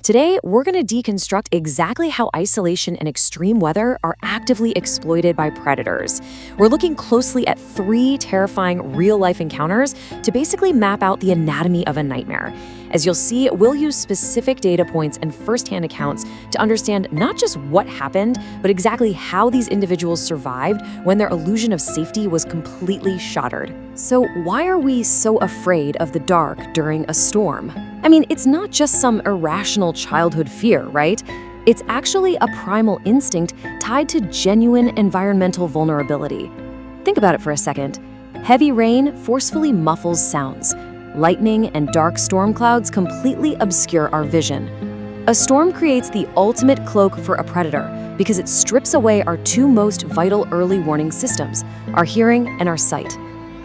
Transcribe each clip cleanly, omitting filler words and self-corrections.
Today, we're going to deconstruct exactly how isolation and extreme weather are actively exploited by predators. We're looking closely at 3 terrifying real-life encounters to basically map out the anatomy of a nightmare. As you'll see, we'll use specific data points and first-hand accounts to understand not just what happened, but exactly how these individuals survived when their illusion of safety was completely shattered. So why are we so afraid of the dark during a storm? I mean, it's not just some irrational childhood fear, right? It's actually a primal instinct tied to genuine environmental vulnerability. Think about it for a second. Heavy rain forcefully muffles sounds. Lightning and dark storm clouds completely obscure our vision. A storm creates the ultimate cloak for a predator because it strips away our 2 most vital early warning systems, our hearing and our sight.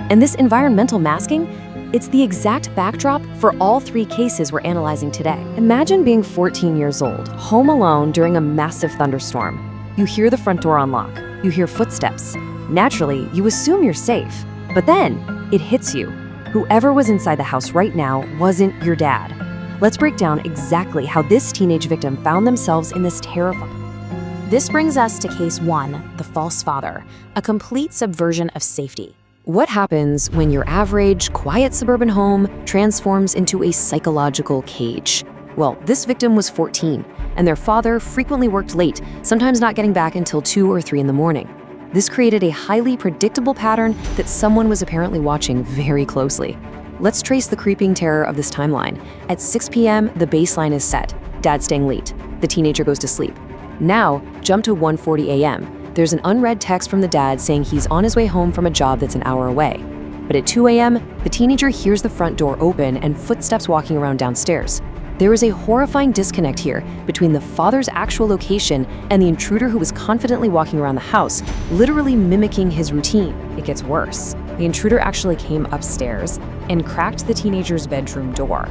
And this environmental masking, it's the exact backdrop for all 3 cases we're analyzing today. Imagine being 14 years old, home alone during a massive thunderstorm. You hear the front door unlock. You hear footsteps. Naturally, you assume you're safe. But then, it hits you. Whoever was inside the house right now wasn't your dad. Let's break down exactly how this teenage victim found themselves in this terrifying. This brings us to case 1, the false father, a complete subversion of safety. What happens when your average, quiet suburban home transforms into a psychological cage? Well, this victim was 14, and their father frequently worked late, sometimes not getting back until 2 or 3 in the morning. This created a highly predictable pattern that someone was apparently watching very closely. Let's trace the creeping terror of this timeline. At 6 p.m., the baseline is set. Dad's staying late. The teenager goes to sleep. Now, jump to 1:40 a.m. There's an unread text from the dad saying he's on his way home from a job that's an hour away. But at 2 a.m., the teenager hears the front door open and footsteps walking around downstairs. There is a horrifying disconnect here between the father's actual location and the intruder who was confidently walking around the house, literally mimicking his routine. It gets worse. The intruder actually came upstairs and cracked the teenager's bedroom door.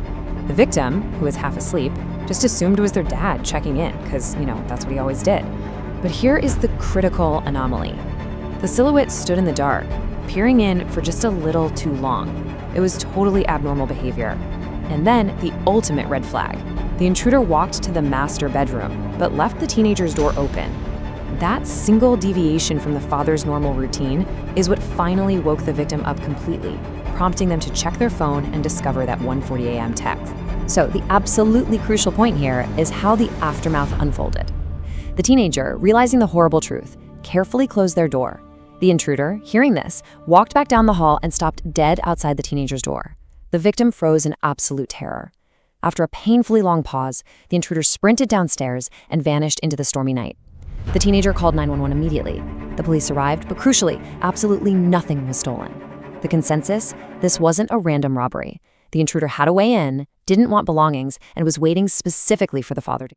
The victim, who was half asleep, just assumed it was their dad checking in, because, that's what he always did. But here is the critical anomaly. The silhouette stood in the dark, peering in for just a little too long. It was totally abnormal behavior. And then the ultimate red flag. The intruder walked to the master bedroom, but left the teenager's door open. That single deviation from the father's normal routine is what finally woke the victim up completely, prompting them to check their phone and discover that 1:40 a.m. text. So the absolutely crucial point here is how the aftermath unfolded. The teenager, realizing the horrible truth, carefully closed their door. The intruder, hearing this, walked back down the hall and stopped dead outside the teenager's door. The victim froze in absolute terror. After a painfully long pause, the intruder sprinted downstairs and vanished into the stormy night. The teenager called 911 immediately. The police arrived, but crucially, absolutely nothing was stolen. The consensus? This wasn't a random robbery. The intruder had a way in, didn't want belongings, and was waiting specifically for the father to.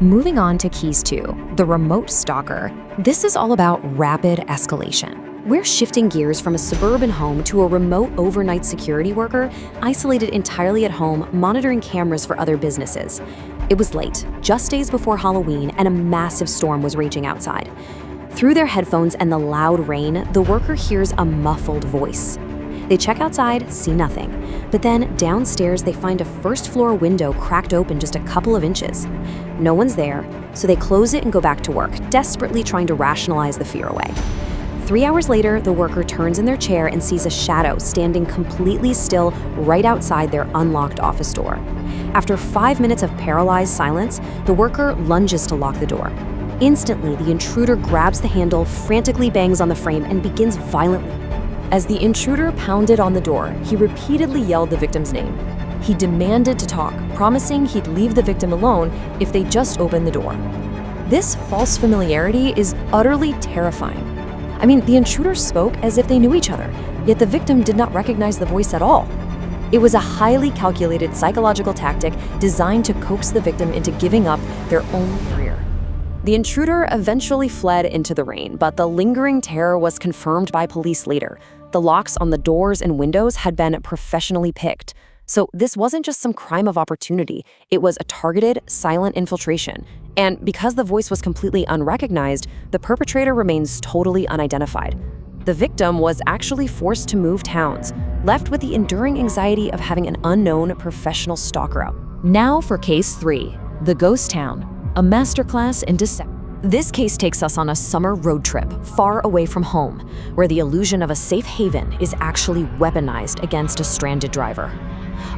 Moving on to Keys 2, the remote stalker. This is all about rapid escalation. We're shifting gears from a suburban home to a remote overnight security worker isolated entirely at home, monitoring cameras for other businesses. It was late, just days before Halloween, and a massive storm was raging outside. Through their headphones and the loud rain, the worker hears a muffled voice. They check outside, see nothing. But then downstairs, they find a first-floor window cracked open just a couple of inches. No one's there, so they close it and go back to work, desperately trying to rationalize the fear away. 3 hours later, the worker turns in their chair and sees a shadow standing completely still right outside their unlocked office door. After 5 minutes of paralyzed silence, the worker lunges to lock the door. Instantly, the intruder grabs the handle, frantically bangs on the frame, and begins violently. As the intruder pounded on the door, he repeatedly yelled the victim's name. He demanded to talk, promising he'd leave the victim alone if they just opened the door. This false familiarity is utterly terrifying. I mean, the intruder spoke as if they knew each other, yet the victim did not recognize the voice at all. It was a highly calculated psychological tactic designed to coax the victim into giving up their own career. The intruder eventually fled into the rain, but the lingering terror was confirmed by police later. The locks on the doors and windows had been professionally picked. So this wasn't just some crime of opportunity, it was a targeted, silent infiltration. And because the voice was completely unrecognized, the perpetrator remains totally unidentified. The victim was actually forced to move towns, left with the enduring anxiety of having an unknown professional stalker out. Now for Case 3, The Ghost Town, a masterclass in deception. This case takes us on a summer road trip far away from home, where the illusion of a safe haven is actually weaponized against a stranded driver.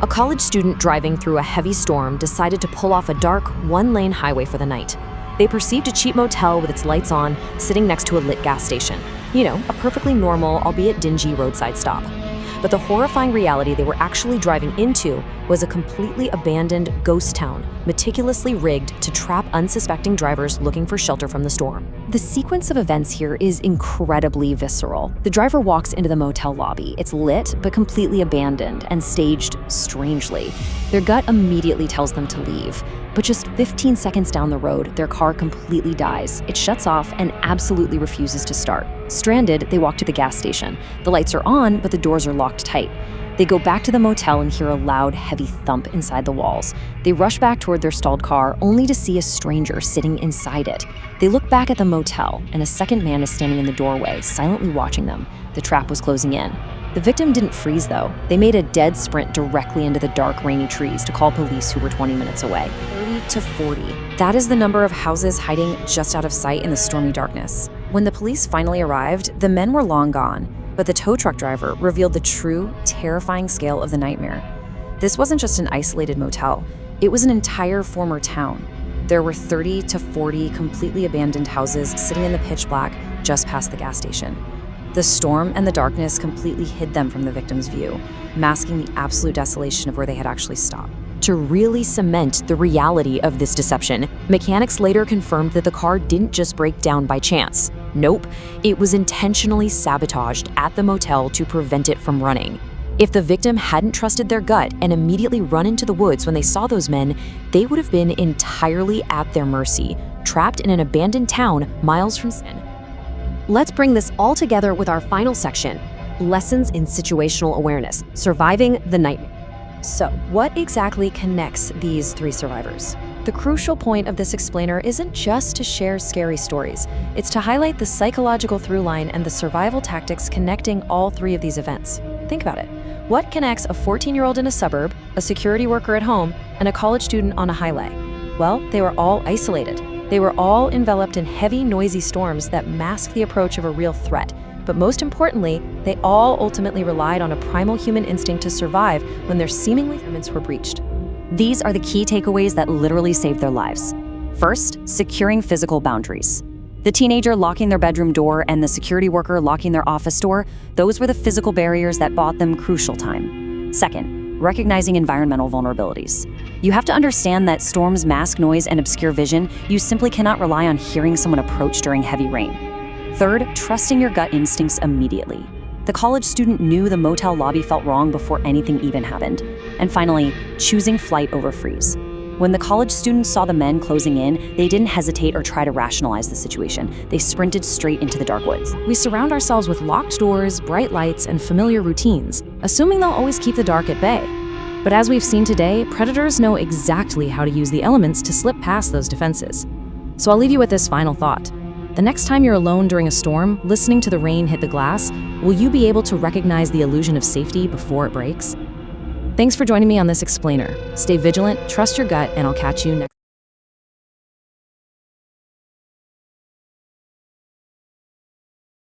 A college student driving through a heavy storm decided to pull off a dark, one-lane highway for the night. They perceived a cheap motel with its lights on, sitting next to a lit gas station. You know, a perfectly normal, albeit dingy roadside stop. But the horrifying reality they were actually driving into was a completely abandoned ghost town, meticulously rigged to trap unsuspecting drivers looking for shelter from the storm. The sequence of events here is incredibly visceral. The driver walks into the motel lobby. It's lit, but completely abandoned and staged strangely. Their gut immediately tells them to leave. But just 15 seconds down the road, their car completely dies. It shuts off and absolutely refuses to start. Stranded, they walk to the gas station. The lights are on, but the doors are locked tight. They go back to the motel and hear a loud, heavy thump inside the walls. They rush back toward their stalled car, only to see a stranger sitting inside it. They look back at the motel, and a second man is standing in the doorway, silently watching them. The trap was closing in. The victim didn't freeze, though. They made a dead sprint directly into the dark, rainy trees to call police, who were 20 minutes away. 30 to 40. That is the number of houses hiding just out of sight in the stormy darkness. When the police finally arrived, the men were long gone, but the tow truck driver revealed the true, terrifying scale of the nightmare. This wasn't just an isolated motel. It was an entire former town. There were 30 to 40 completely abandoned houses sitting in the pitch black just past the gas station. The storm and the darkness completely hid them from the victim's view, masking the absolute desolation of where they had actually stopped. To really cement the reality of this deception, mechanics later confirmed that the car didn't just break down by chance. Nope, it was intentionally sabotaged at the motel to prevent it from running. If the victim hadn't trusted their gut and immediately run into the woods when they saw those men, they would have been entirely at their mercy, trapped in an abandoned town miles from sin. Let's bring this all together with our final section, Lessons in Situational Awareness, Surviving the Nightmare. So, what exactly connects these three survivors? The crucial point of this explainer isn't just to share scary stories. It's to highlight the psychological through line and the survival tactics connecting all three of these events. Think about it. What connects a 14-year-old in a suburb, a security worker at home, and a college student on a highway? Well, they were all isolated. They were all enveloped in heavy, noisy storms that masked the approach of a real threat. But most importantly, they all ultimately relied on a primal human instinct to survive when their seemingly limits were breached. These are the key takeaways that literally saved their lives. First, securing physical boundaries. The teenager locking their bedroom door and the security worker locking their office door, those were the physical barriers that bought them crucial time. Second, recognizing environmental vulnerabilities. You have to understand that storms mask noise and obscure vision. You simply cannot rely on hearing someone approach during heavy rain. Third, trusting your gut instincts immediately. The college student knew the motel lobby felt wrong before anything even happened. And finally, choosing flight over freeze. When the college students saw the men closing in, they didn't hesitate or try to rationalize the situation. They sprinted straight into the dark woods. We surround ourselves with locked doors, bright lights, and familiar routines, assuming they'll always keep the dark at bay. But as we've seen today, predators know exactly how to use the elements to slip past those defenses. So I'll leave you with this final thought. The next time you're alone during a storm, listening to the rain hit the glass, will you be able to recognize the illusion of safety before it breaks? Thanks for joining me on this explainer. Stay vigilant, trust your gut, and I'll catch you next.